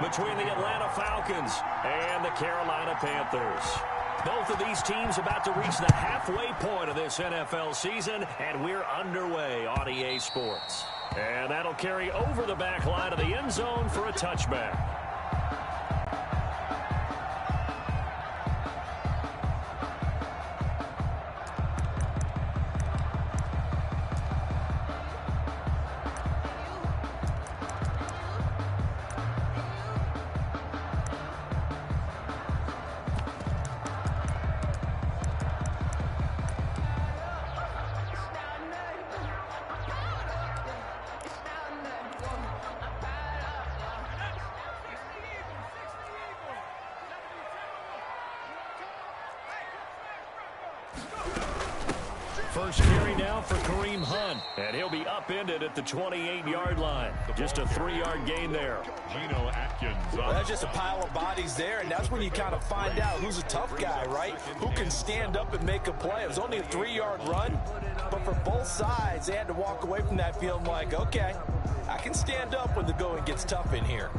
between the Atlanta Falcons and the Carolina Panthers. Both of these teams about to reach the halfway point of this NFL season, and we're underway on EA Sports. And that'll carry over the back line of the end zone for a touchback. First carry now for Kareem Hunt, and he'll be upended at the 28-yard line. Just a 3-yard gain there. Geno Atkins. Well, that's just a pile of bodies there, and that's when you kind of find out who's a tough guy, right? Who can stand up and make a play. It was only a 3-yard run, but for both sides, they had to walk away from that feeling like, okay, I can stand up when the going gets tough in here.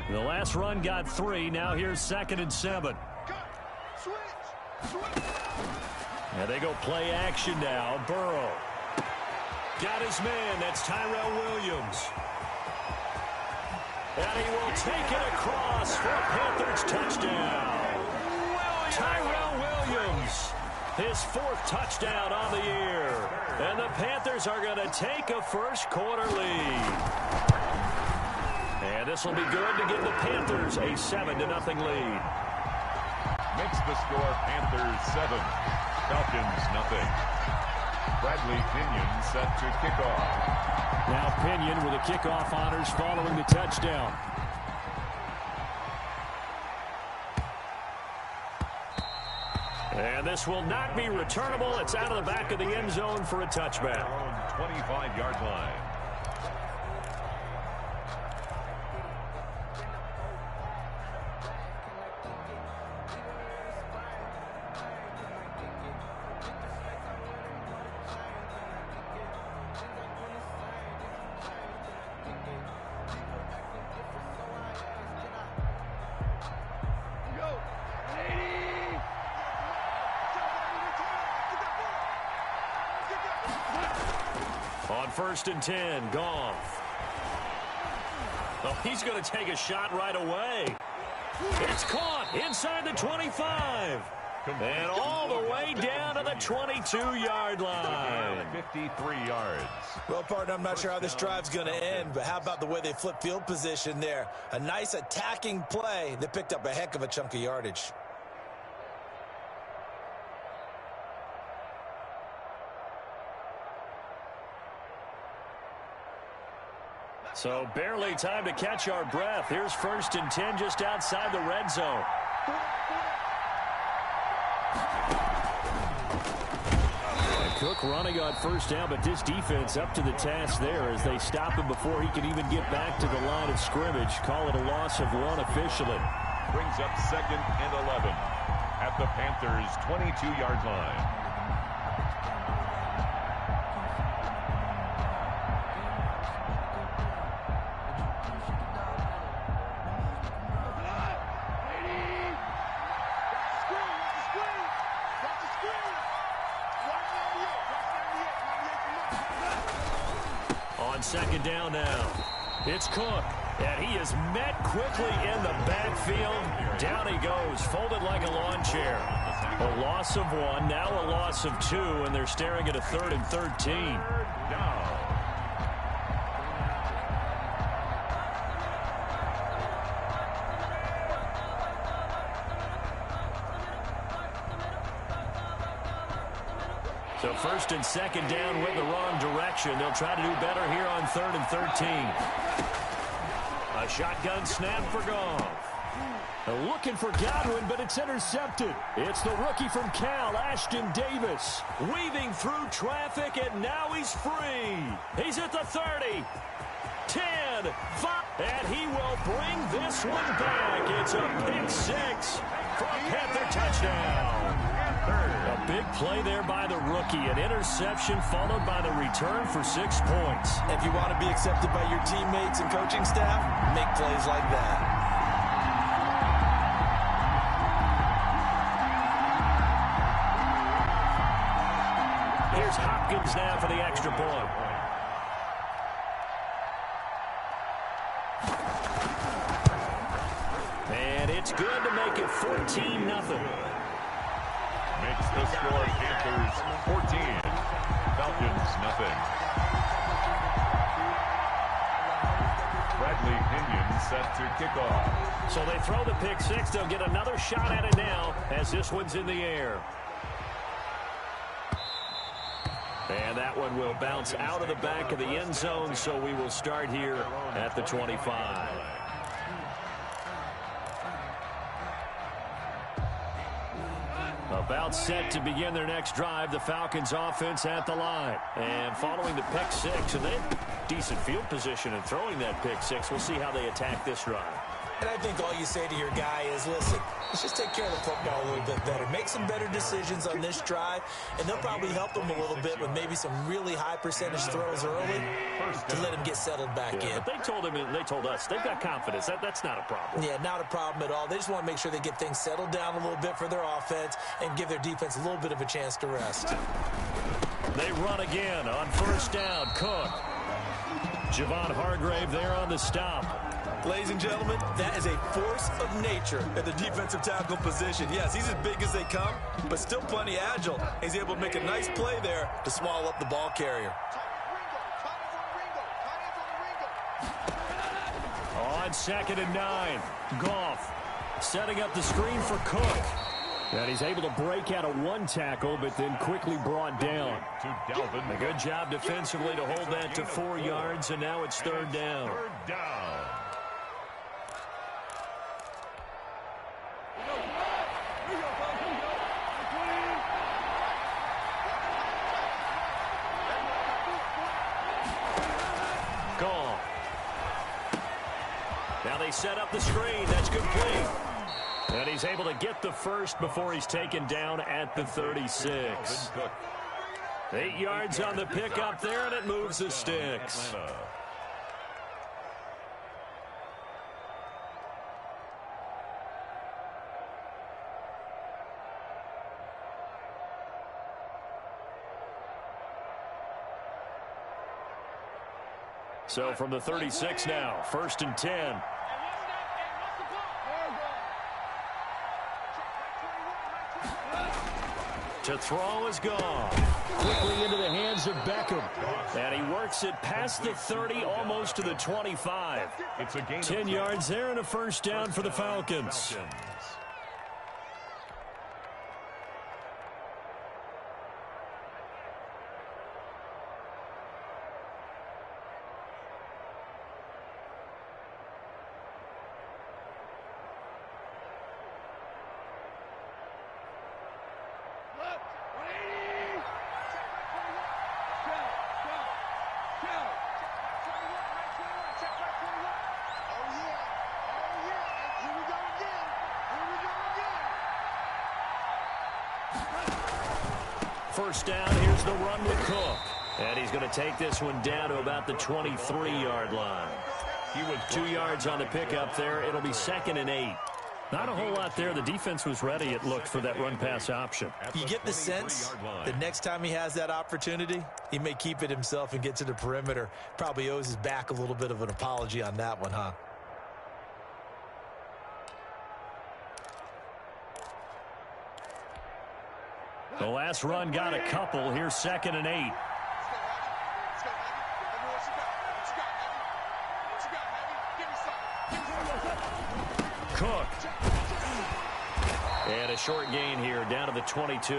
The last run got 3. Now here's 2nd and 7. And they go play action now. Burrow. Got his man. That's Tyrell Williams. And he will take it across for a Panthers touchdown. Tyrell Williams. His 4th touchdown on the year. And the Panthers are going to take a first-quarter lead. And this will be good to give the Panthers a 7-0 lead. Makes the score Panthers 7, Falcons 0. Bradley Pinion set to kick off. Now Pinion with the kickoff honors following the touchdown. And this will not be returnable. It's out of the back of the end zone for a touchback. 25-yard line. On 1st and 10, Goff. Oh, he's going to take a shot right away. It's caught inside the 25. And all the way down to the 22-yard line. 53 yards. Well, partner, I'm not sure how this drive's going to end, but how about the way they flip field position there? A nice attacking play that picked up a heck of a chunk of yardage. So barely time to catch our breath. Here's 1st and 10 just outside the red zone. Cook running on 1st down, but this defense up to the task there as they stop him before he can even get back to the line of scrimmage. Call it a loss of 1 officially. Brings up 2nd and 11 at the Panthers' 22-yard line. On 2nd down now, it's Cook, and he is met quickly in the backfield. Down he goes, folded like a lawn chair. A loss of 1, now a loss of 2, and they're staring at a 3rd and 13. So 1st and 2nd down went the wrong direction. They'll try to do better here on 3rd and 13. A shotgun snap for Goff. Looking for Godwin, but it's intercepted. It's the rookie from Cal, Ashton Davis, weaving through traffic, and now he's free. He's at the 30. 10, 5, and he will bring this one back. It's a pick six for a Panther touchdown. A big play there by the rookie. An interception followed by the return for 6 points. If you want to be accepted by your teammates and coaching staff, make plays like that. Here's Hopkins now for the extra point. And it's good to make it 14-0. Makes the score Panthers 14, Falcons nothing. Bradley Pinion set to kick off. So they throw the pick six. They'll get another shot at it now as this one's in the air. And that one will bounce out of the back of the end zone, so we will start here at the 25. About set to begin their next drive, the Falcons offense at the line. And following the pick six, and they have decent field position in throwing that pick six. We'll see how they attack this drive. And I think all you say to your guy is, listen, let's just take care of the football a little bit better. Make some better decisions on this drive, and they'll probably help them a little bit with maybe some really high percentage throws early to let him get settled back in. But they told him, and they told us, they've got confidence. That's not a problem. Yeah, not a problem at all. They just want to make sure they get things settled down a little bit for their offense and give their defense a little bit of a chance to rest. They run again on first down. Cook. Javon Hargrave there on the stop. Ladies and gentlemen, that is a force of nature at the defensive tackle position. Yes, he's as big as they come, but still plenty agile. He's able to make a nice play there to swallow up the ball carrier. On 2nd and 9, Goff setting up the screen for Cook. And he's able to break out of one tackle, but then quickly brought down. A good job defensively to hold that to 4 yards, and now it's 3rd down. Goff. Now they set up the screen. That's complete. And he's able to get the first before he's taken down at the 36. 8 yards on the pickup there, and it moves the sticks. So from the 36 now, 1st and 10. To throw is gone. Quickly into the hands of Beckham. And he works it past the 30, almost to the 25. It's a gain 10 yards there and a first down for the Falcons. First down, here's the run with Cook. And he's going to take this one down to about the 23-yard line. He was 2 yards on the pickup there. It'll be 2nd and 8. Not a whole lot there. The defense was ready, it looked, for that run-pass option. You get the sense that next time he has that opportunity, he may keep it himself and get to the perimeter. Probably owes his back a little bit of an apology on that one, huh? The last run got a couple. Here's 2nd and 8. Cook. And a short gain here down to the 22.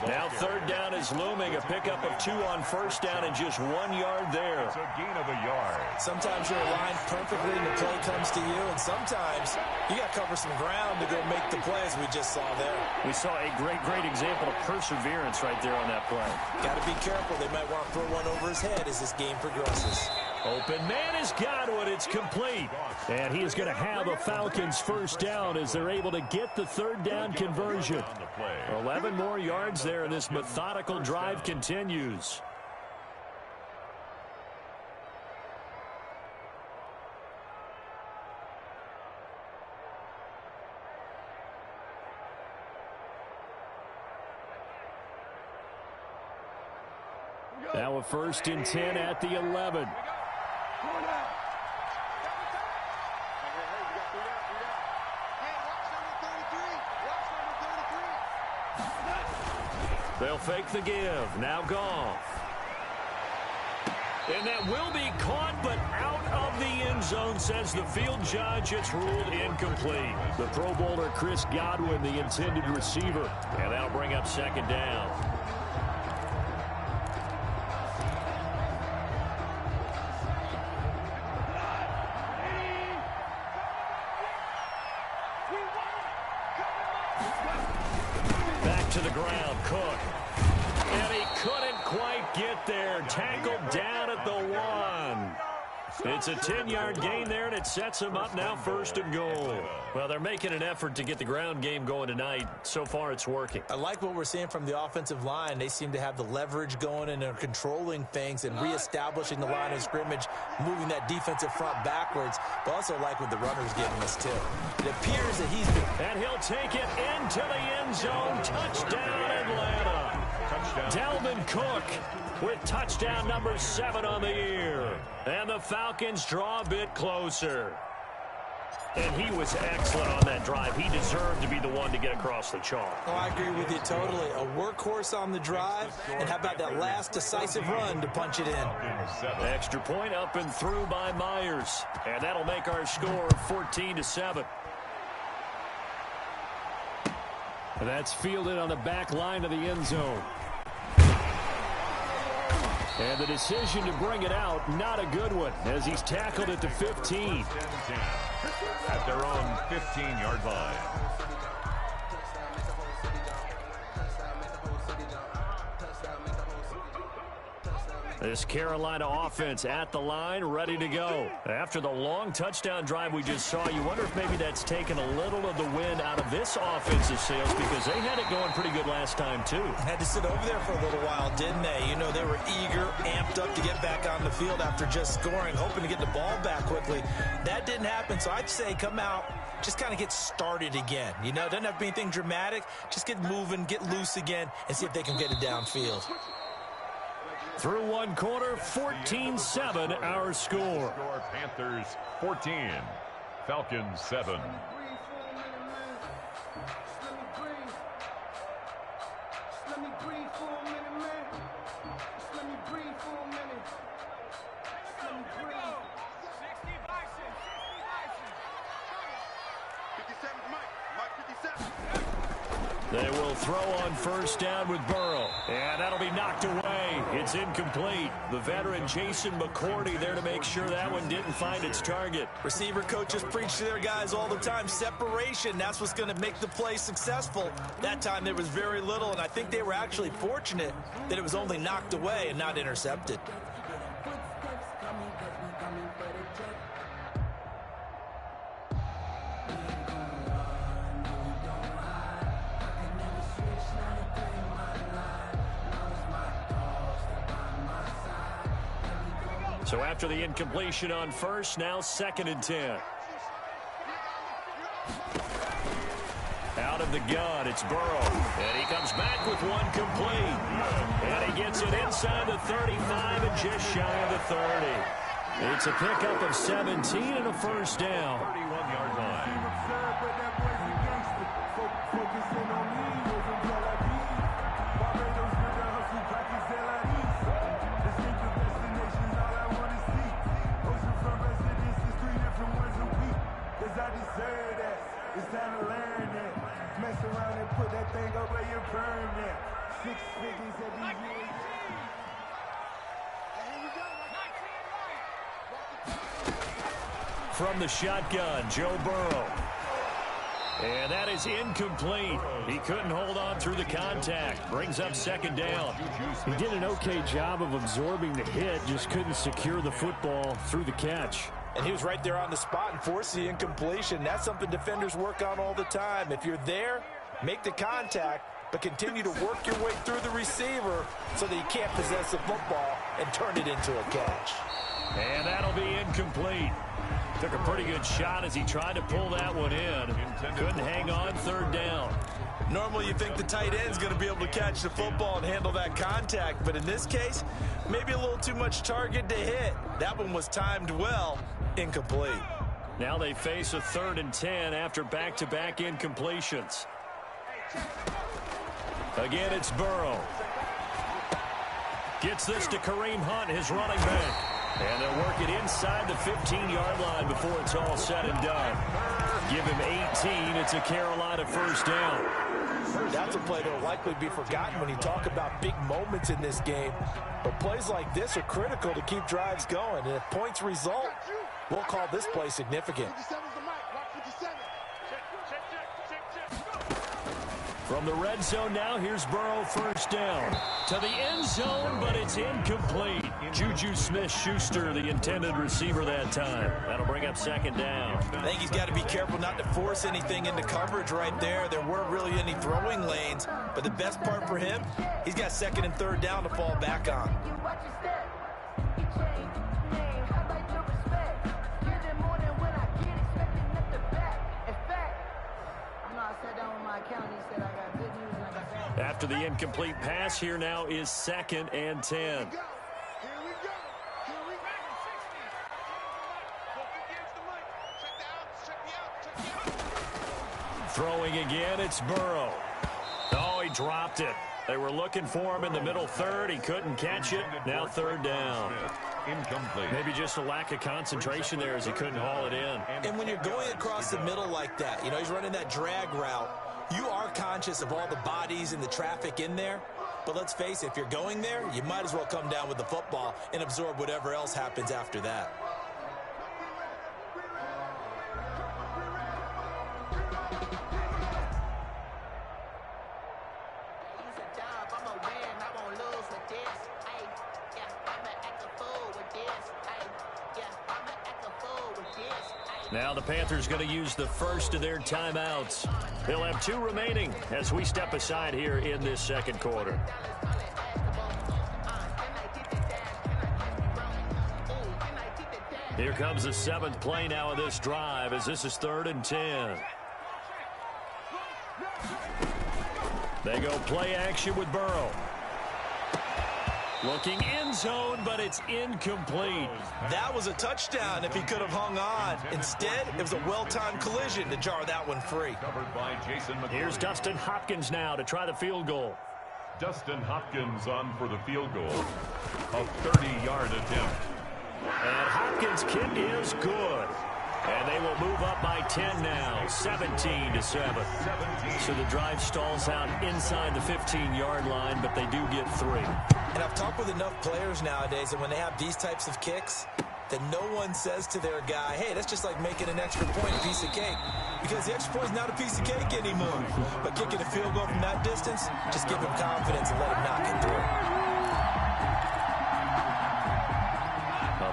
Now 3rd down is looming. A pickup of 2 on first down and just 1 yard there. It's a gain of a yard. Sometimes you're aligned perfectly and the play comes to you, and sometimes you got to cover some ground to go make the play, as we just saw there. We saw a great example of perseverance right there on that play. Got to be careful. They might want to throw one over his head as this game progresses. Open man is Godwin. It's complete. And he is going to have a Falcons first down as they're able to get the third down conversion. 11 more yards there, and this methodical drive continues. Now a 1st and 10 at the 11. They'll fake the give. Now Goff. And that will be caught, but out of the end zone, says the field judge. It's ruled incomplete. The Pro Bowler Chris Godwin, the intended receiver. And that'll bring up 2nd down. Back to the ground, Cook. And he couldn't quite get there. Tackled down at the 1. It's a 10-yard gain there, and it sets him up now 1st and goal. Well, they're making an effort to get the ground game going tonight. So far, it's working. I like what we're seeing from the offensive line. They seem to have the leverage going, and they're controlling things and reestablishing the line of scrimmage, moving that defensive front backwards. But also like what the runner's giving us, too. It appears that he's been... And he'll take it into the end zone. Touchdown, Atlanta. Dalvin Cook with touchdown number 7 on the year. And the Falcons draw a bit closer. And he was excellent on that drive. He deserved to be the one to get across the chalk. Oh, I agree with you totally. A workhorse on the drive. And how about that last decisive run to punch it in? Extra point up and through by Myers. And that'll make our score 14-7. That's fielded on the back line of the end zone. And the decision to bring it out, not a good one, as he's tackled at the 15. At their own 15-yard line. This Carolina offense at the line, ready to go. After the long touchdown drive we just saw, you wonder if maybe that's taken a little of the wind out of this offensive sails, because they had it going pretty good last time, too. Had to sit over there for a little while, didn't they? You know, they were eager, amped up to get back on the field after just scoring, hoping to get the ball back quickly. That didn't happen, so I'd say come out, just kind of get started again. You know, doesn't have to be anything dramatic. Just get moving, get loose again, and see if they can get it downfield. Through one quarter, 14-7 our score. Panthers 14, Falcons 7. They will throw on 1st down with Burrow. And that'll be knocked away. It's incomplete. The veteran Jason McCourty there to make sure that one didn't find its target. Receiver coaches preach to their guys all the time. Separation, that's what's going to make the play successful. That time there was very little, and I think they were actually fortunate that it was only knocked away and not intercepted. So after the incompletion on 1st, now 2nd and 10. Out of the gun, it's Burrow. And he comes back with one complete. And he gets it inside the 35 and just shy of the 30. It's a pickup of 17 and a 1st down. 31-yard line. From the shotgun, Joe Burrow. And that is incomplete. He couldn't hold on through the contact. Brings up second down. He did an okay job of absorbing the hit, just couldn't secure the football through the catch. And he was right there on the spot and forced the incompletion. That's something defenders work on all the time. If you're there, make the contact, but continue to work your way through the receiver so that you can't possess the football and turn it into a catch. And that'll be incomplete. Took a pretty good shot as he tried to pull that one in. Couldn't hang on third down. Normally you think the tight end's going to be able to catch the football and handle that contact, but in this case, maybe a little too much target to hit. That one was timed well, incomplete. Now they face a 3rd and 10 after back-to-back incompletions. Again, it's Burrow. Gets this to Kareem Hunt, his running back. And they'll work it inside the 15-yard line before it's all said and done. Give him 18. It's a Carolina first down. That's a play that will likely be forgotten when you talk about big moments in this game. But plays like this are critical to keep drives going. And if points result, we'll call this play significant. From the red zone now, here's Burrow first down. To the end zone, but it's incomplete. Juju Smith-Schuster, the intended receiver that time. That'll bring up second down. I think he's got to be careful not to force anything into coverage right there. There weren't really any throwing lanes, but the best part for him, he's got 2nd and 3rd down to fall back on. After the incomplete pass, here now is 2nd and 10. Throwing again, it's Burrow. Oh, he dropped it. They were looking for him in the middle 3rd. He couldn't catch it. Now 3rd down. Incomplete. Maybe just a lack of concentration there as he couldn't haul it in. And when you're going across the middle like that, you know, he's running that drag route, you are conscious of all the bodies and the traffic in there. But let's face it, if you're going there, you might as well come down with the football and absorb whatever else happens after that. Now the Panthers going to use the first of their timeouts. They'll have 2 remaining as we step aside here in this second quarter. Here comes the 7th play now of this drive as this is 3rd and 10. They go play action with Burrow. Looking end zone, but it's incomplete. That was a touchdown if he could have hung on. Instead, it was a well-timed collision to jar that one free. Covered by Jason McCourty. Here's Dustin Hopkins now to try the field goal. Dustin Hopkins on for the field goal. A 30-yard attempt. And Hopkins' kick is good. And they will move up by 10 now, 17-7. So the drive stalls out inside the 15-yard line, but they do get 3. And I've talked with enough players nowadays that when they have these types of kicks, that no one says to their guy, hey, that's just like making an extra point, a piece of cake. Because the extra point is not a piece of cake anymore. But kicking a field goal from that distance, just give him confidence and let him knock it through.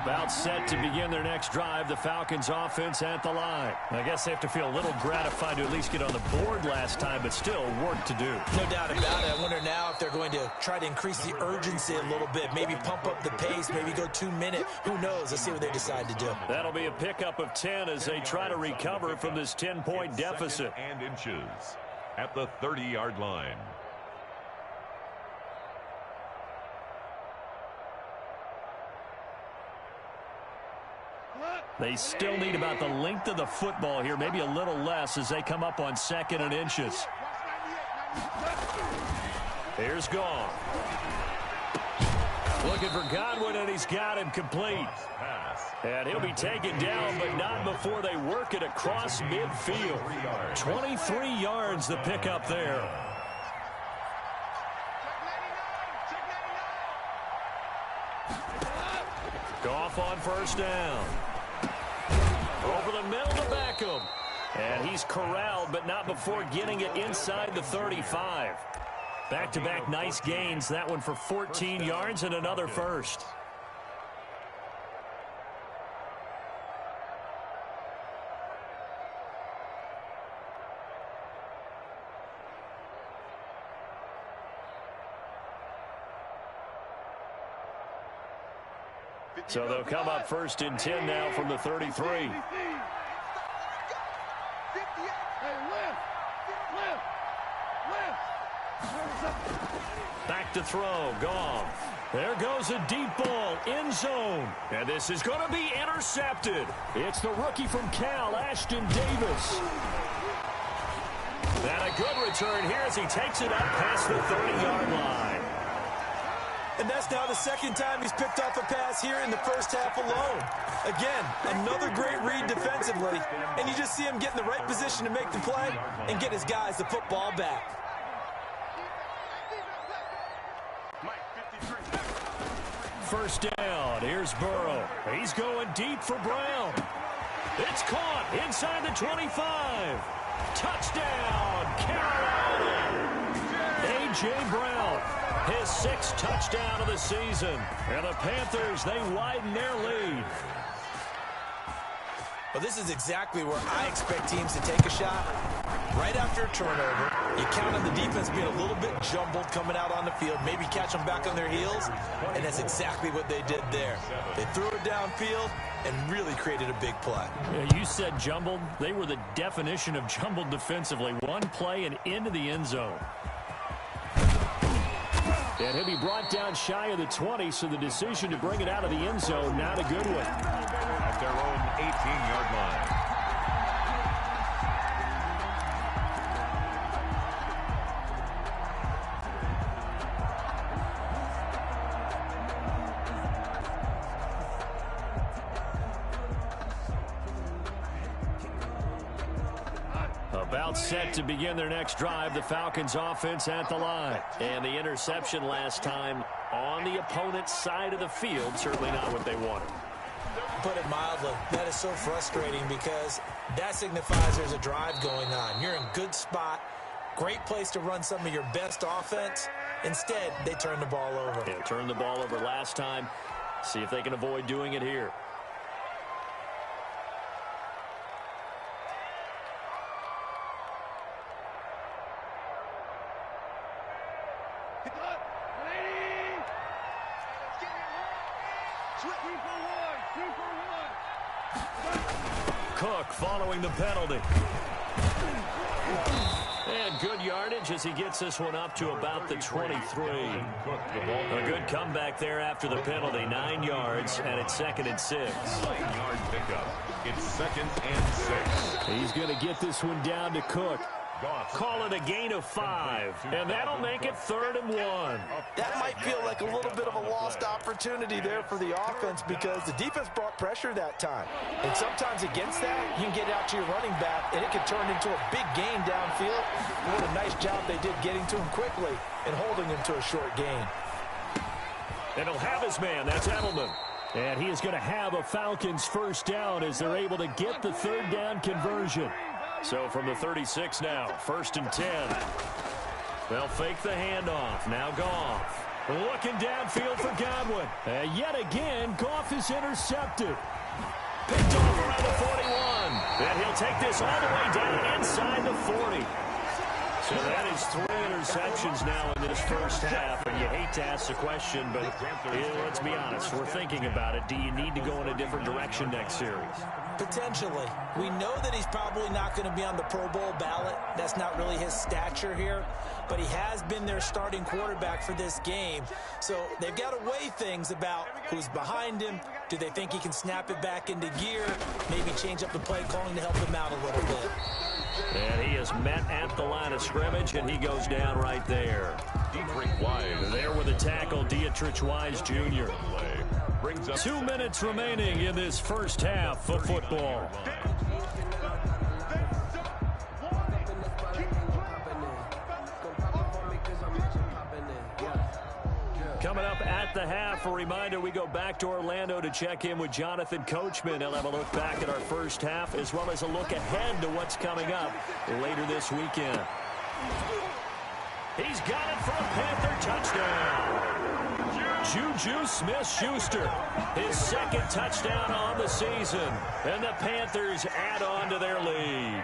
About set to begin their next drive, the Falcons offense at the line. I guess they have to feel a little gratified to at least get on the board last time, but still work to do. No doubt about it. I wonder now if they're going to try to increase the urgency a little bit, maybe pump up the pace, maybe go 2-minute. Who knows? Let's see what they decide to do. That'll be a pickup of 10 as they try to recover from this 10-point deficit. 2nd and inches at the 30-yard line. They still need about the length of the football here, maybe a little less as they come up on 2nd and inches. Here's Gone. Looking for Godwin, and he's got him complete. And he'll be taken down, but not before they work it across midfield. 23 yards the pickup there. Goff on first down. Over the middle to Beckham. And he's corralled, but not before getting it inside the 35. Back-to-back nice gains. That one for 14 yards and another first. So they'll come up 1st and 10 now from the 33. Back to throw. Goff. There goes a deep ball. End zone. And this is going to be intercepted. It's the rookie from Cal, Ashton Davis. And a good return here as he takes it up past the 30-yard line. And that's now the second time he's picked off a pass here in the first half alone. Again, another great read defensively. And you just see him get in the right position to make the play and get his guys the football back. First down. Here's Burrow. He's going deep for Brown. It's caught inside the 25. Touchdown, Carolina. A.J. Brown, his 6th touchdown of the season. And the Panthers, they widen their lead. Well, this is exactly where I expect teams to take a shot. Right after a turnover, you count on the defense being a little bit jumbled coming out on the field, maybe catch them back on their heels, and that's exactly what they did there. They threw it downfield and really created a big play. Yeah, you said jumbled. They were the definition of jumbled defensively. One play and into the end zone. And he'll be brought down shy of the 20, so the decision to bring it out of the end zone, not a good one. At their own 18-yard line. About set to begin their next drive, the Falcons offense at the line. And the interception last time on the opponent's side of the field, certainly not what they wanted. Put it mildly, that is so frustrating because that signifies there's a drive going on. You're in good spot, great place to run some of your best offense. Instead, they turn the ball over. Yeah, turned the ball over last time. See if they can avoid doing it here. Cook following the penalty. And good yardage as he gets this one up to about the 23. A good comeback there after the penalty. 9 yards, and it's 2nd and 6. 9-yard pickup. It's 2nd and 6. He's going to get this one down to Cook. Call it a gain of 5, and that'll make it 3rd and 1. That might feel like a little bit of a lost opportunity there for the offense because the defense brought pressure that time. And sometimes against that, you can get out to your running back, and it can turn into a big gain downfield. What a nice job they did getting to him quickly and holding him to a short gain. And he'll have his man. That's Edelman. And he is going to have a Falcons first down as they're able to get the 3rd down conversion. So from the 36 now, 1st and 10. They'll fake the handoff. Now Goff. Looking downfield for Godwin. Yet again, Goff is intercepted. Picked off around the 41. And he'll take this all the way down inside the 40. So that is 3 interceptions now in this first half. And you hate to ask the question, but let's be honest. We're thinking about it. Do you need to go in a different direction next series? Potentially. We know that he's probably not going to be on the Pro Bowl ballot. That's not really his stature here. But he has been their starting quarterback for this game. So they've got to weigh things about who's behind him. Do they think he can snap it back into gear? Maybe change up the play calling to help him out a little bit. And he is met at the line of scrimmage, and he goes down right there. Dietrich Wise. There with the tackle, Dietrich Wise Jr. Brings up 2 minutes remaining in this first half of football. Coming up at the half, a reminder, we go back to Orlando to check in with Jonathan Coachman. He'll have a look back at our first half as well as a look ahead to what's coming up later this weekend. He's got it for a Panther touchdown. Juju Smith-Schuster, his second touchdown on the season. And the Panthers add on to their lead.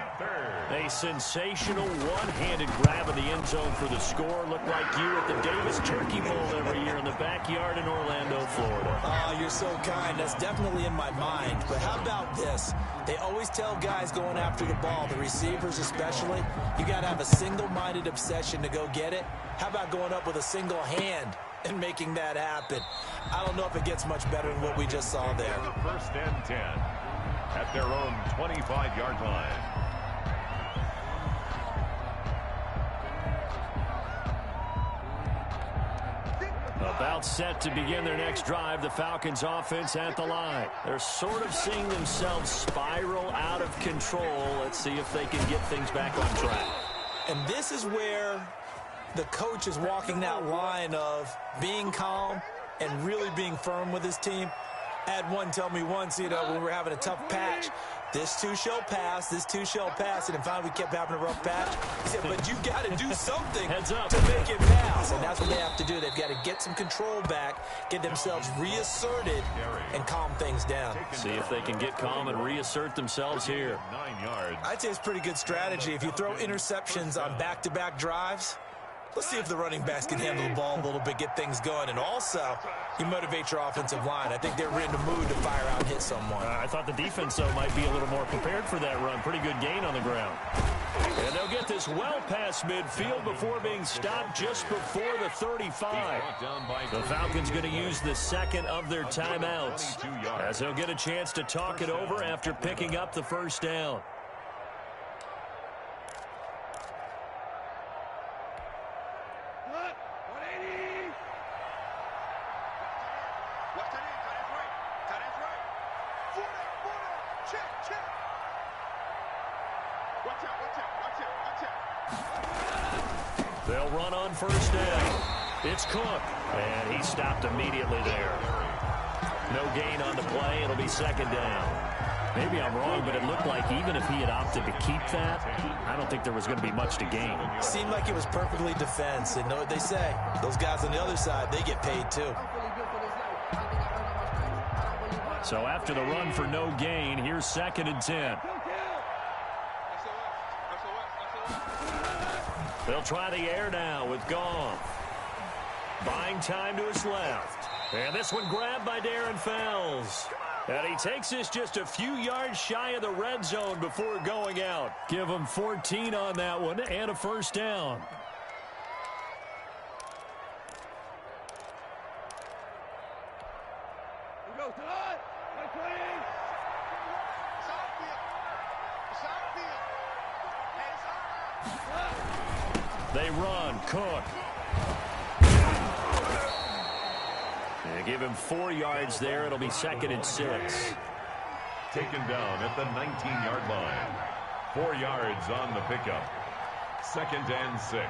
A sensational one-handed grab in the end zone for the score. Looked like you at the Davis Turkey Bowl every year in the backyard in Orlando, Florida. Oh, you're so kind. That's definitely in my mind. But how about this? They always tell guys going after the ball, the receivers especially, you got to have a single-minded obsession to go get it. How about going up with a single hand and making that happen? I don't know if it gets much better than what we just saw there. First and 10 at their own 25-yard line. About set to begin their next drive, the Falcons offense at the line. They're sort of seeing themselves spiral out of control. Let's see if they can get things back on track. And this is where the coach is walking that line of being calm and really being firm with his team. I had one tell me once, when we were having a tough patch, this too shall pass, this too shall pass, and finally we kept having a rough patch. He said, but you got to do something to make it pass, and that's what they have to do. They've got to get some control back, get themselves reasserted, and calm things down. See if they can get calm and reassert themselves here. 9 yards. I'd say it's pretty good strategy. If you throw interceptions on back-to-back drives, let's see if the running backs can handle the ball a little bit, get things going, and also you motivate your offensive line. I think they're in the mood to fire out and hit someone. I thought the defense, though, might be a little more prepared for that run. Pretty good gain on the ground. And they'll get this well past midfield before being stopped just before the 35. The Falcons going to use the second of their timeouts as they'll get a chance to talk it over after picking up the first down. They'll run on first down. It's Cook, and he stopped immediately there. No gain on the play. It'll be second down. Maybe I'm wrong, but it looked like even if he had opted to keep that, I don't think there was going to be much to gain. Seemed like it was perfectly defense, and know what they say. Those guys on the other side, they get paid too. So after the run for no gain, here's second and 10. They'll try the air now with Goff. Buying time to his left. And this one grabbed by Darren Fells. And he takes this just a few yards shy of the red zone before going out. Give him 14 on that one and a first down. They run. Cook. They give him 4 yards there. It'll be second and 6. Taken down at the 19-yard line. 4 yards on the pickup. Second and 6.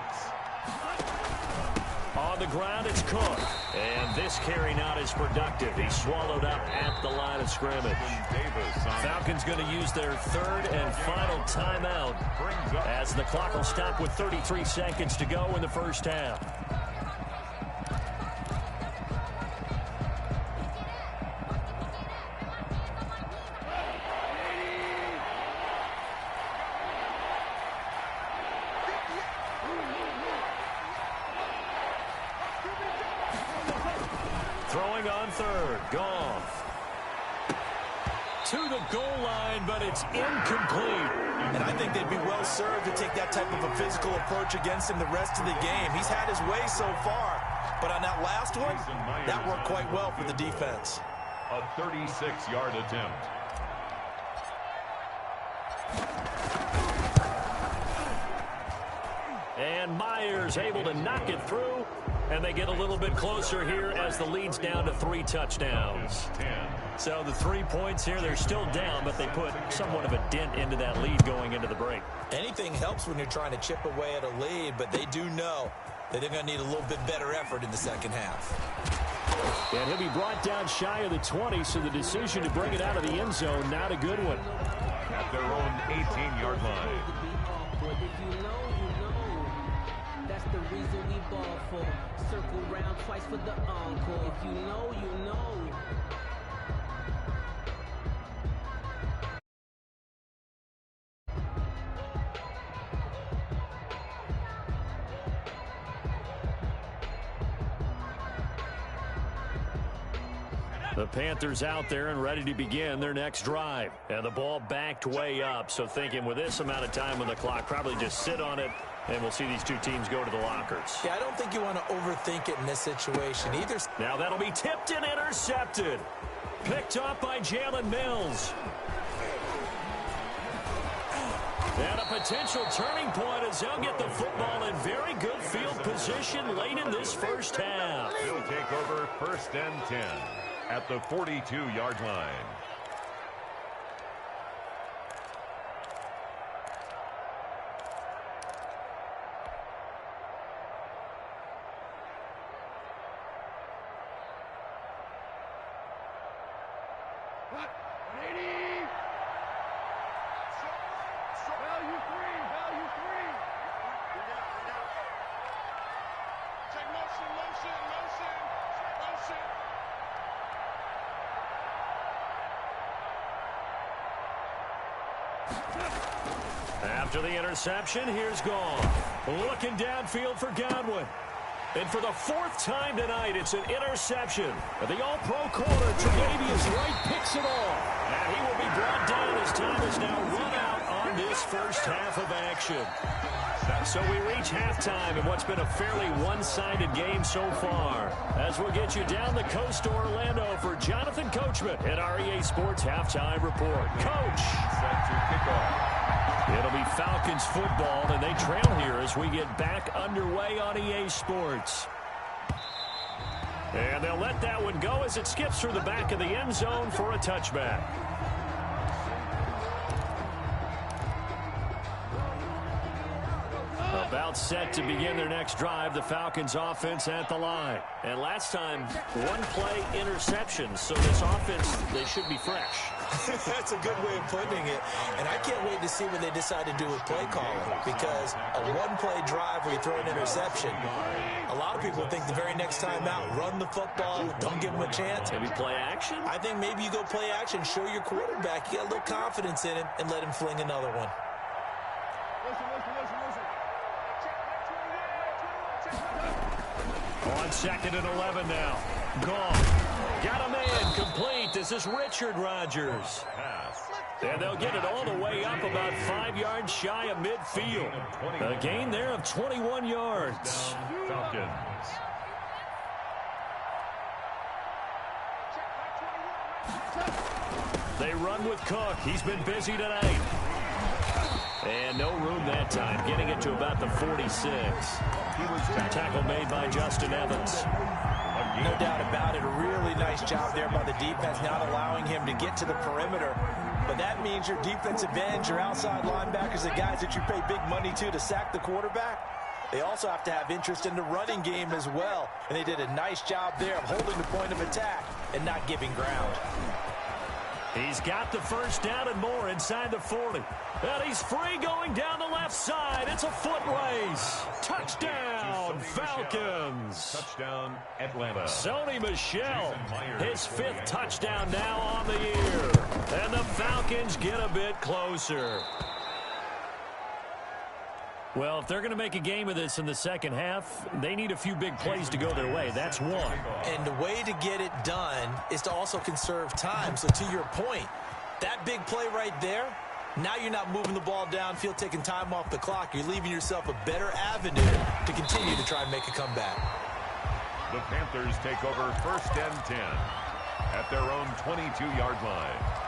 On the ground, it's Cook. And this carry not as productive. He's swallowed up at the line of scrimmage. Falcons going to use their third and final timeout as the clock will stop with 33 seconds to go in the first half. Throwing on third. Goff. To the goal line, but it's incomplete. And I think they'd be well served to take that type of a physical approach against him the rest of the game. He's had his way so far. But on that last one, that worked quite well for the defense. A 36-yard attempt. And Myers able to knock it through. And they get a little bit closer here as the lead's down to 3 touchdowns. So the 3 points here, they're still down, but they put somewhat of a dent into that lead going into the break. Anything helps when you're trying to chip away at a lead, but they do know that they're going to need a little bit better effort in the second half. And he'll be brought down shy of the 20, so the decision to bring it out of the end zone, not a good one. At their own 18-yard line. If you know, you know. That's the reason we ball for. Circle round twice for the encore. If you know, you know. The Panthers out there and ready to begin their next drive. And the ball backed way up, so thinking with this amount of time on the clock, probably just sit on it, and we'll see these two teams go to the lockers. Yeah, I don't think you want to overthink it in this situation either. Now that'll be tipped and intercepted. Picked up by Jalen Mills. And a potential turning point as they'll get the football in very good field position late in this first half. He'll take over 1st and 10 at the 42-yard line. After the interception, here's Gone. Looking downfield for Godwin. And for the 4th time tonight, it's an interception. The all-pro corner, Tre'Davious White, picks it off. And he will be brought down as time is now run out on this first half of action. So we reach halftime in what's been a fairly one-sided game so far. As we'll get you down the coast to Orlando for Jonathan Coachman at REA Sports Halftime Report. Coach. Set to kick off. It'll be Falcons football, and they trail here as we get back underway on EA Sports. And they'll let that one go as it skips through the back of the end zone for a touchback. About set to begin their next drive, the Falcons offense at the line. And last time, one play interception, so this offense, they should be fresh. That's a good way of putting it. And I can't wait to see what they decide to do with play calling, because a one-play drive where you throw an interception, a lot of people think the very next time out, run the football, don't give them a chance. Maybe play action? I think maybe you go play action, show your quarterback, you got a little confidence in him, and let him fling another one. On 2nd and 11 now. Gone. Got a man complete. This is Richard Rodgers. And they'll get it all the way up about 5 yards shy of midfield. A gain there of 21 yards. Falcons. They run with Cook. He's been busy tonight. And no room that time, getting it to about the 46. Tackle made by Justin Evans. No doubt about it. A really nice job there by the defense, not allowing him to get to the perimeter. But that means your defensive ends, your outside linebackers, the guys that you pay big money to sack the quarterback, they also have to have interest in the running game as well. And they did a nice job there of holding the point of attack and not giving ground. He's got the first down and more inside the 40. And he's free going down the left side. It's a foot race. Touchdown, Falcons. Touchdown, Atlanta. Sony Michel, his 5th touchdown now on the year. And the Falcons get a bit closer. Well, if they're going to make a game of this in the second half, they need a few big plays to go their way. That's one. And the way to get it done is to also conserve time. So to your point, that big play right there, now you're not moving the ball downfield, taking time off the clock. You're leaving yourself a better avenue to continue to try and make a comeback. The Panthers take over 1st and 10 at their own 22-yard line.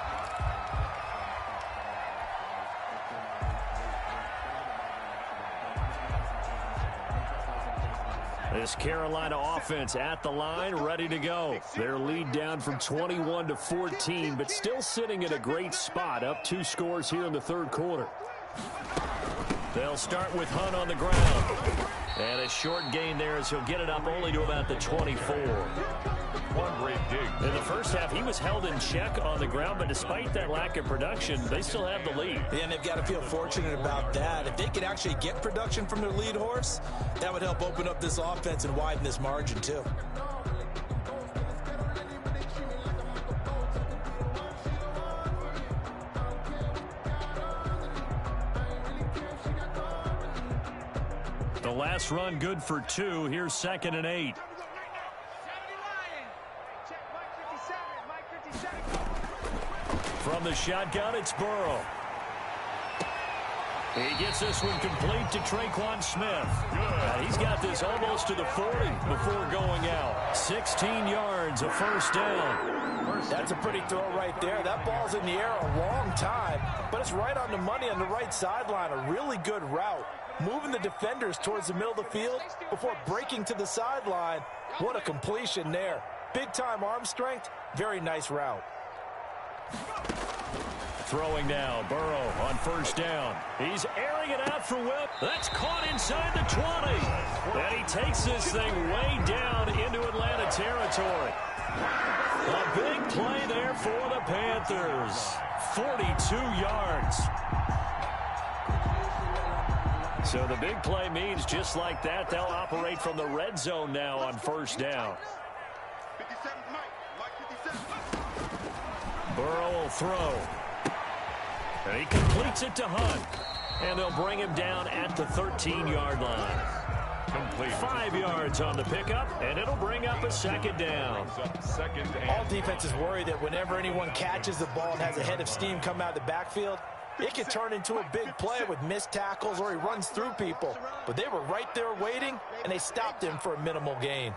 This Carolina offense at the line, ready to go. Their lead down from 21 to 14, but still sitting at a great spot, up 2 scores here in the 3rd quarter. They'll start with Hunt on the ground. And a short gain there as he'll get it up only to about the 24. One great dig. In the first half, he was held in check on the ground, but despite that lack of production, they still have the lead. Yeah, and they've got to feel fortunate about that. If they could actually get production from their lead horse, that would help open up this offense and widen this margin too. The last run good for 2. Here's 2nd and 8. From the shotgun, it's Burrow. He gets this one complete to Traquan Smith. He's got this almost to the 40 before going out. 16 yards, a first down. That's a pretty throw right there. That ball's in the air a long time, but it's right on the money on the right sideline. A really good route. Moving the defenders towards the middle of the field before breaking to the sideline. What a completion there. Big-time arm strength. Very nice route. Throwing now, Burrow on first down. He's airing it out for Will. That's caught inside the 20. And he takes this thing way down into Atlanta territory. A big play there for the Panthers. 42 yards. So the big play means just like that, they'll operate from the red zone now on first down. Burrow will throw. And he completes it to Hunt. And they'll bring him down at the 13-yard line. Complete. 5 yards on the pickup, and it'll bring up a second down. All defenses worry that whenever anyone catches the ball and has a head of steam come out of the backfield, it can turn into a big play with missed tackles or he runs through people. But they were right there waiting, and they stopped him for a minimal gain.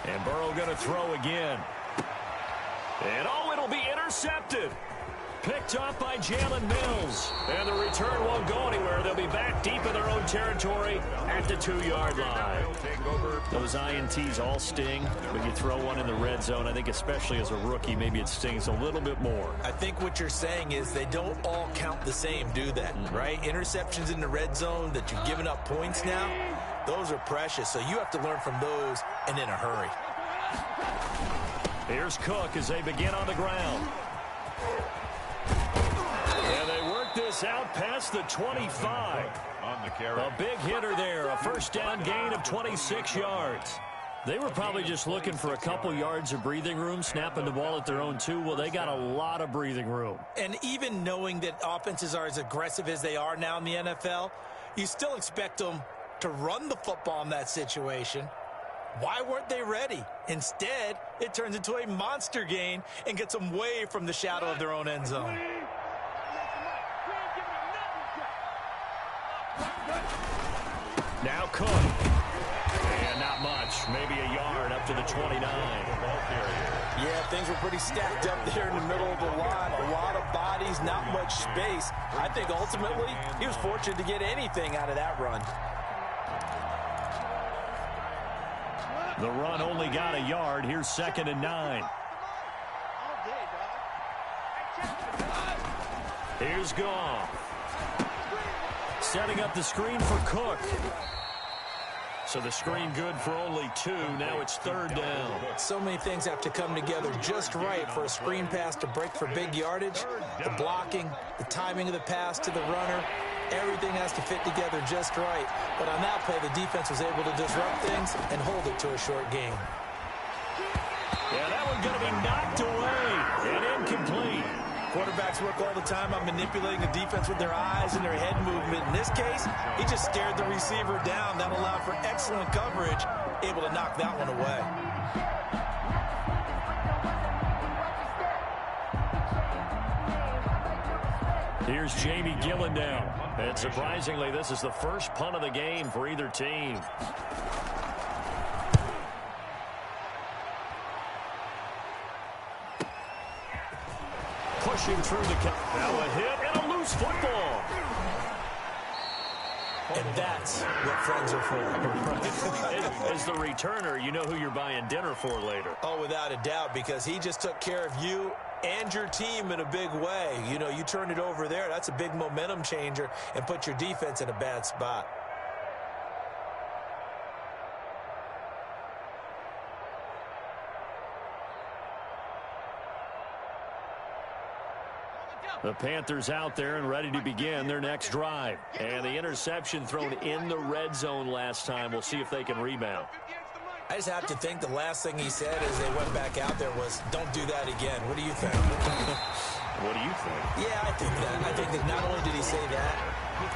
And Burrow going to throw again. And it'll be intercepted. Picked off by Jalen Mills. And the return won't go anywhere. They'll be back deep in their own territory at the 2-yard line. Those INTs all sting when you throw one in the red zone. I think especially as a rookie, maybe it stings a little bit more. I think what you're saying is they don't all count the same, do that, right? Interceptions in the red zone that you've given up points now, those are precious. So you have to learn from those and in a hurry. Here's Cook as they begin on the ground. And they work this out past the 25. A big hitter there, a first down gain of 26 yards. They were probably just looking for a couple yards of breathing room, snapping the ball at their own 2. Well, they got a lot of breathing room. And even knowing that offenses are as aggressive as they are now in the NFL, you still expect them to run the football in that situation. Why weren't they ready? Instead, it turns into a monster gain and gets them way from the shadow of their own end zone. Now Cook. And not much. Maybe a yard up to the 29. Yeah, things were pretty stacked up there in the middle of the line. A lot of bodies, not much space. I think ultimately he was fortunate to get anything out of that run. The run only got a yard. Here's 2nd and 9. Here's Goff. Setting up the screen for Cook. So the screen good for only 2. Now it's 3rd down. So many things have to come together just right for a screen pass to break for big yardage. The blocking, the timing of the pass to the runner. Everything has to fit together just right. But on that play, the defense was able to disrupt things and hold it to a short gain. Yeah, that one's going to be knocked away and incomplete. Quarterbacks work all the time on manipulating the defense with their eyes and their head movement. In this case, he just stared the receiver down. That allowed for excellent coverage, able to knock that one away. Here's Jamie Gillen now. And surprisingly, this is the first punt of the game for either team. Pushing through the now a hit and a loose football. And that's what friends are for. As the returner, you know who you're buying dinner for later. Oh, without a doubt, because he just took care of you and your team in a big way. You know, you turn it over there, that's a big momentum changer and put your defense in a bad spot. The Panthers out there and ready to begin their next drive. And the interception thrown in the red zone last time. We'll see if they can rebound. I just have to think the last thing he said as they went back out there was, don't do that again. What do you think? What do you think? Yeah, I think that. I think that not only did he say that,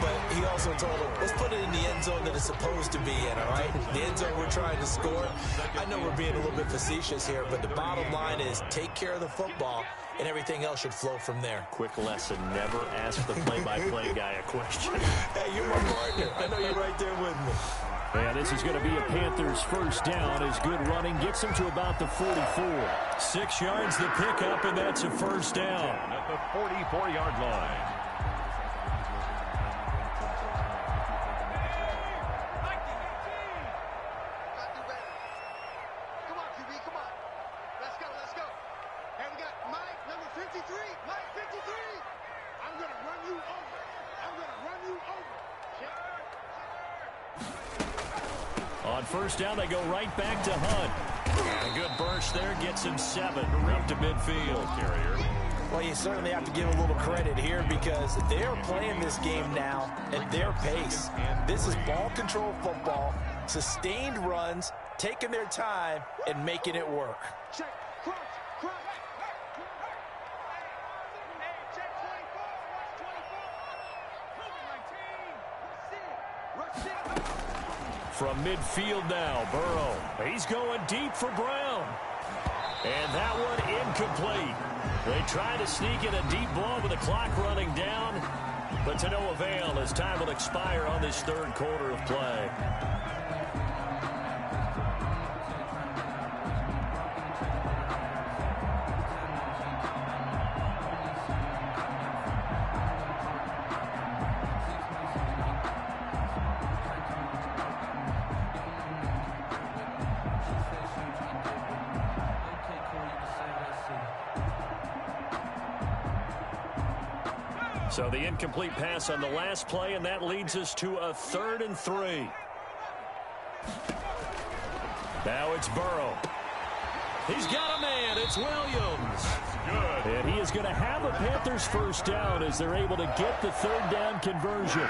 but he also told him, let's put it in the end zone that it's supposed to be in, all right? The end zone we're trying to score. I know we're being a little bit facetious here, but the bottom line is take care of the football, and everything else should flow from there. Quick lesson, never ask the play-by-play guy a question. Hey, you're my partner. I know you're right there with me. And this is going to be a Panthers first down as good running gets them to about the 44. 6 yards the pickup, and that's a first down. At the 44-yard line. On first down, they go right back to Hunt. A good burst there, gets him 7 up to midfield. Well, you certainly have to give a little credit here because they're playing this game now at their pace. This is ball control football, sustained runs, taking their time, and making it work. From midfield now, Burrow. He's going deep for Brown. And that one incomplete. They try to sneak in a deep ball with the clock running down, but to no avail as time will expire on this third quarter of play. So the incomplete pass on the last play, and that leads us to a 3rd and 3. Now it's Burrow. He's got a man. It's Williams. Good. And he is going to have a Panthers first down as they're able to get the 3rd down conversion.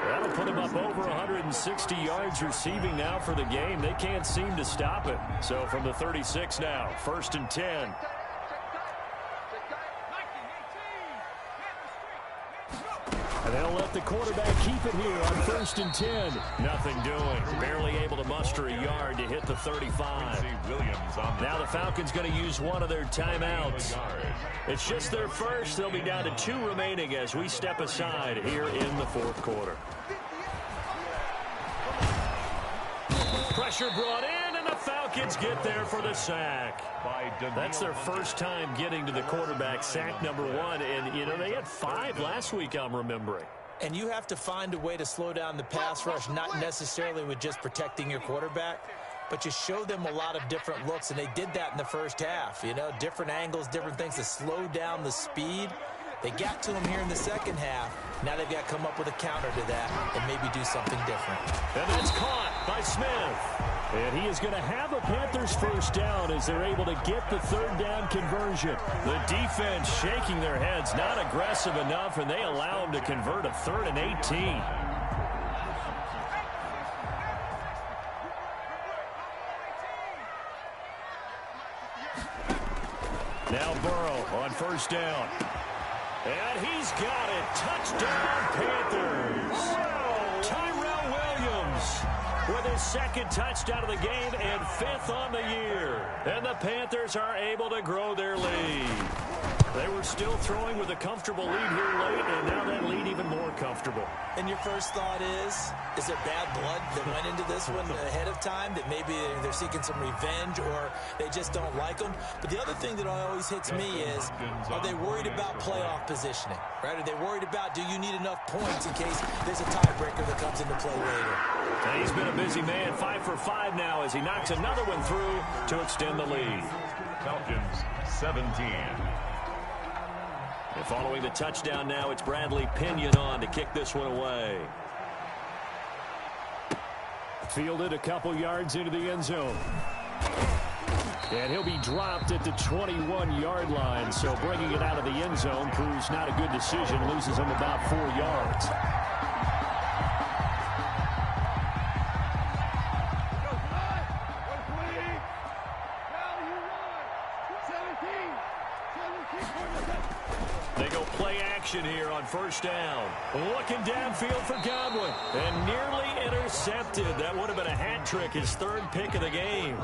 That'll put him up over 160 yards receiving now for the game. They can't seem to stop it. So from the 36 now, 1st and 10. And they'll let the quarterback keep it here on 1st and 10. Nothing doing. Barely able to muster a yard to hit the 35. Now the Falcons going to use one of their timeouts. It's just their first. They'll be down to 2 remaining as we step aside here in the 4th quarter. Pressure brought in, and the Falcons get there for the sack. That's their first time getting to the quarterback, sack number 1. And, you know, they had 5 last week, I'm remembering. And you have to find a way to slow down the pass rush, not necessarily with just protecting your quarterback, but you show them a lot of different looks, and they did that in the first half. You know, different angles, different things to slow down the speed. They got to him here in the second half. Now they've got to come up with a counter to that and maybe do something different. And that's caught by Smith. And he is going to have a Panthers first down as they're able to get the 3rd down conversion. The defense shaking their heads, not aggressive enough, and they allow him to convert a 3rd and 18. Now Burrow on first down. And he's got it. Touchdown, Panthers. Tyrell Williams with his 2nd touchdown of the game and 5th on the year. And the Panthers are able to grow their lead. They were still throwing with a comfortable lead here late, and now that lead even more comfortable. And your first thought is there bad blood that went into this one ahead of time, that maybe they're seeking some revenge or they just don't like them? But the other thing that always hits me is, are they worried about playoff positioning? Right? Are they worried about, do you need enough points in case there's a tiebreaker that comes into play later? And he's been a busy man, 5 for 5 now as he knocks another one through to extend the lead. Falcons 17. And following the touchdown now, it's Bradley Pinion on to kick this one away. Fielded a couple yards into the end zone. And he'll be dropped at the 21-yard line. So bringing it out of the end zone proves not a good decision. Loses him about 4 yards. They go play action here on first down. Looking downfield for Godwin. And nearly intercepted. That would have been a hat trick, his third pick of the game.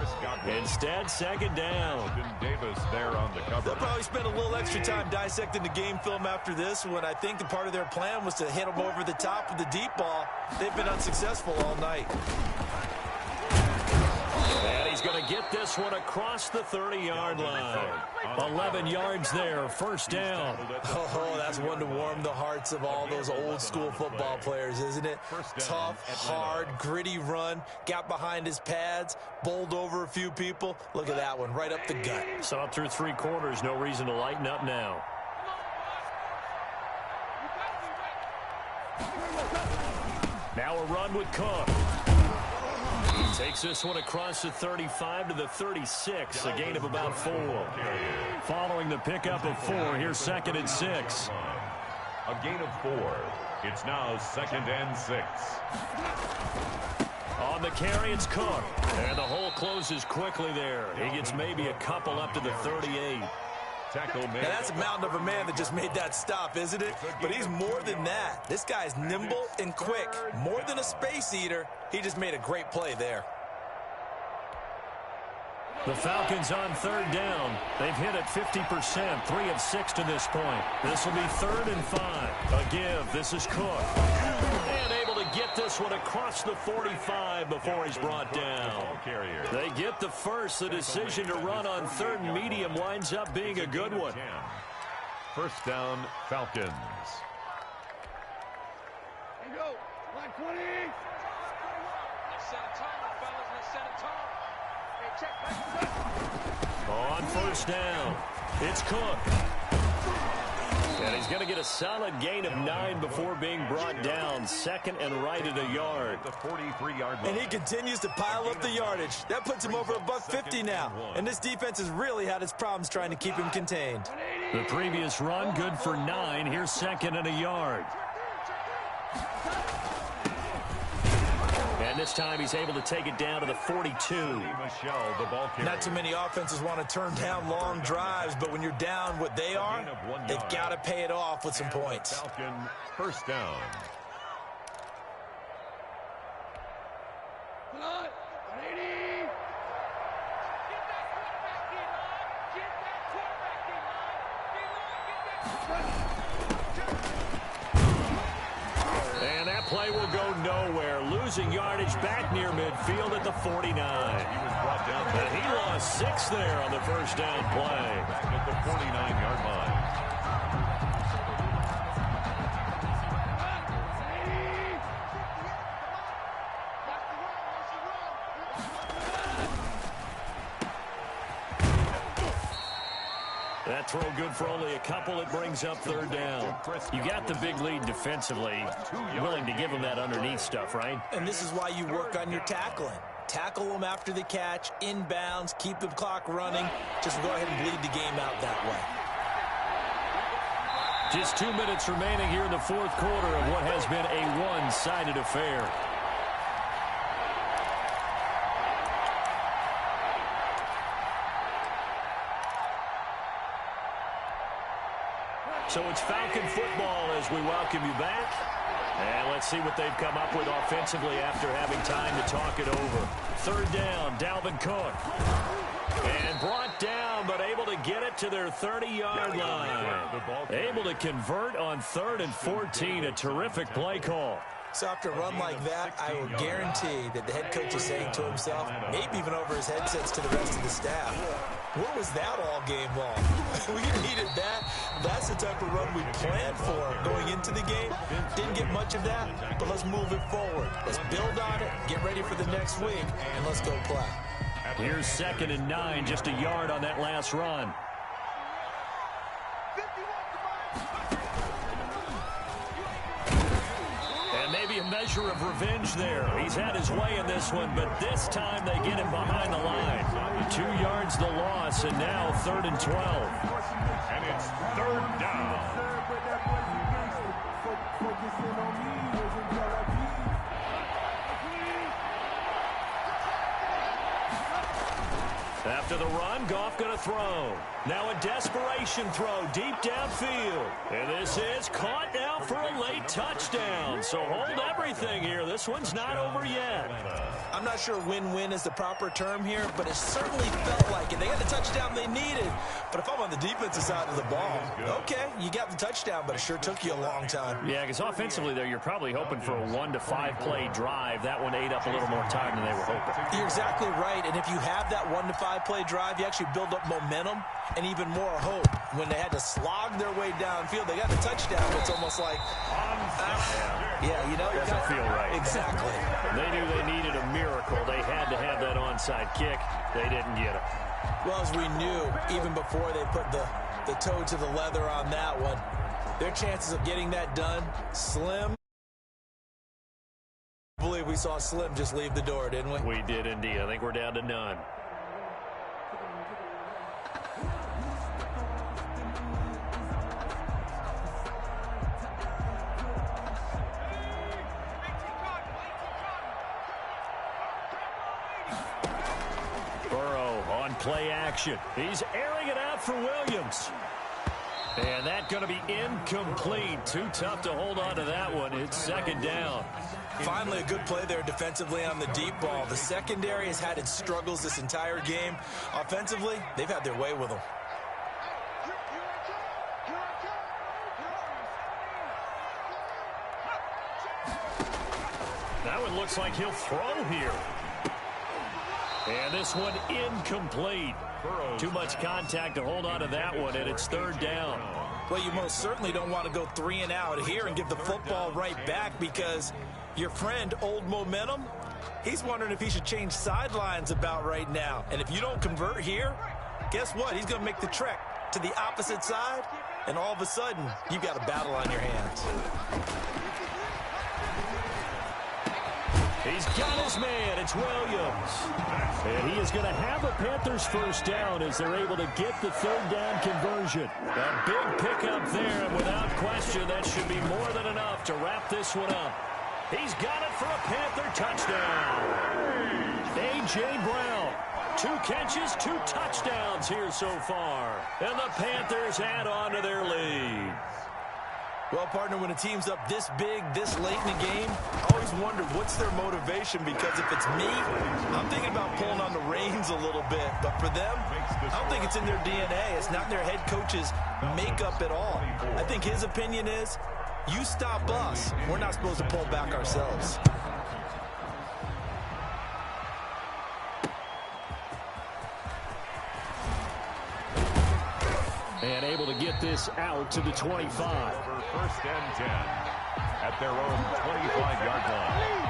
Instead, second down. Davis there on the cover. They'll probably spend a little extra time dissecting the game film after this, when I think the part of their plan was to hit them over the top with the deep ball. They've been unsuccessful all night. And he's going to get this one across the 30-yard line. 11 yards there, first down. Oh, that's one to warm the hearts of all those old-school football players, isn't it? Tough, hard, gritty run. Got behind his pads, bowled over a few people. Look at that one, right up the gut. Saw it through 3 quarters. No reason to lighten up now. Now a run with Cook. Takes this one across the 35 to the 36, a gain of about 4. Following the pickup of 4, here's 2nd and 6. A gain of 4. It's now 2nd and 6. On the carry, it's Cook. And the hole closes quickly there. He gets maybe a couple up to the 38. Tackle made. Now that's a mountain of a man that just made that stop, isn't it? But he's more than that. This guy's nimble and quick. More than a space eater. He just made a great play there. The Falcons on 3rd down. They've hit it 50%, 3 of 6 to this point. This will be 3rd and 5. A give. This is Cook. And able to get this one across the 45 before he's brought down. They get the first. The decision to run on 3rd and medium winds up being a good one. First down, Falcons. Here you go. Line 20. Let's set a timer, fellas. Let's set a timer. On first down, it's Cook. And he's going to get a solid gain of 9 before being brought down. 2nd and right at a yard. The 43-yard line. And he continues to pile up the yardage. That puts him over $150 now. And this defense has really had its problems trying to keep him contained. The previous run, good for 9. Here's 2nd and a yard. And this time he's able to take it down to the 42. Not too many offenses want to turn down long drives, but when you're down what they are, they've got to pay it off with some points. Falcon, first down. And that play will go nowhere. Losing yardage back near midfield at the 49. He was brought down. And he lost 6 there on the first down play. Back at the 49-yard line. That throw good for only a couple. It brings up 3rd down. You got the big lead defensively. You're willing to give him that underneath stuff, right? And this is why you work on your tackling. Tackle them after the catch, inbounds, keep the clock running. Just go ahead and bleed the game out that way. Just 2 minutes remaining here in the 4th quarter of what has been a one-sided affair. So it's Falcon football as we welcome you back. And let's see what they've come up with offensively after having time to talk it over. 3rd down, Dalvin Cook. And brought down, but able to get it to their 30-yard line. Able to convert on 3rd and 14. A terrific play call. So after a run like that, I will guarantee that the head coach is saying to himself, maybe even over his headsets to the rest of the staff, what was that all game long? We needed that. That's the type of run we planned for going into the game. Didn't get much of that, but let's move it forward. Let's build on it, get ready for the next week, and let's go play. Here's 2nd and 9, just a yard on that last run. 51, come on. measure of revenge there. He's had his way in this one, but this time they get him behind the line. 2 yards the loss, and now 3rd and 12. And it's 3rd down. After the run, Goff going to throw. Now a desperation throw deep downfield. And this is caught now for a late touchdown. So hold everything here. This one's not over yet. I'm not sure win-win is the proper term here, but it certainly felt like it. They got the touchdown they needed. But if I'm on the defensive side of the ball, okay, you got the touchdown, but it sure took you a long time. Yeah, because offensively, though, you're probably hoping for a 1 to 5 play drive. That one ate up a little more time than they were hoping. You're exactly right, and if you have that 1 to 5 play drive, you actually build up momentum and even more hope. When they had to slog their way downfield, they got the touchdown. It's almost like, yeah, you know, it doesn't feel right. Exactly. They knew they needed a miracle. They had to have that onside kick. They didn't get it. Well, as we knew, even before they put the toe to the leather on that one, their chances of getting that done, slim. I believe we saw Slim just leave the door, didn't we? We did indeed. I think we're down to none. Play action. He's airing it out for Williams. And that's going to be incomplete. Too tough to hold on to that one. It's 2nd down. Finally, a good play there defensively on the deep ball. The secondary has had its struggles this entire game. Offensively, they've had their way with them. That one looks like he'll throw here. And this one incomplete. Too much contact to hold on to that one, and it's 3rd down. Well, you most certainly don't want to go 3 and out here and give the football right back, because your friend, Old Momentum, he's wondering if he should change sidelines about right now. And if you don't convert here, guess what? He's going to make the trek to the opposite side, and all of a sudden, you've got a battle on your hands. He's got his man. It's Williams. And he is going to have a Panthers 1st down as they're able to get the 3rd down conversion. A big pickup there, and without question, that should be more than enough to wrap this one up. He's got it for a Panther touchdown. A.J. Brown. 2 catches, 2 touchdowns here so far. And the Panthers add on to their lead. Well, partner, when a team's up this big, this late in the game, I always wonder what's their motivation, because if it's me, I'm thinking about pulling on the reins a little bit. But for them, I don't think it's in their DNA. It's not in their head coach's makeup at all. I think his opinion is, you stop us, we're not supposed to pull back ourselves. And able to get this out to the 25. For 1st and 10 at their own 25-yard line.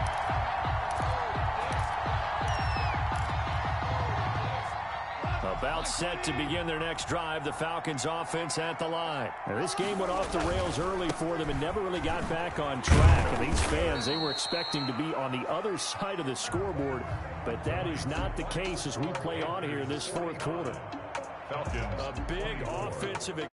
About set to begin their next drive, the Falcons offense at the line. Now, this game went off the rails early for them and never really got back on track. And these fans, they were expecting to be on the other side of the scoreboard, but that is not the case as we play on here in this 4th quarter. Falcons. A big offensive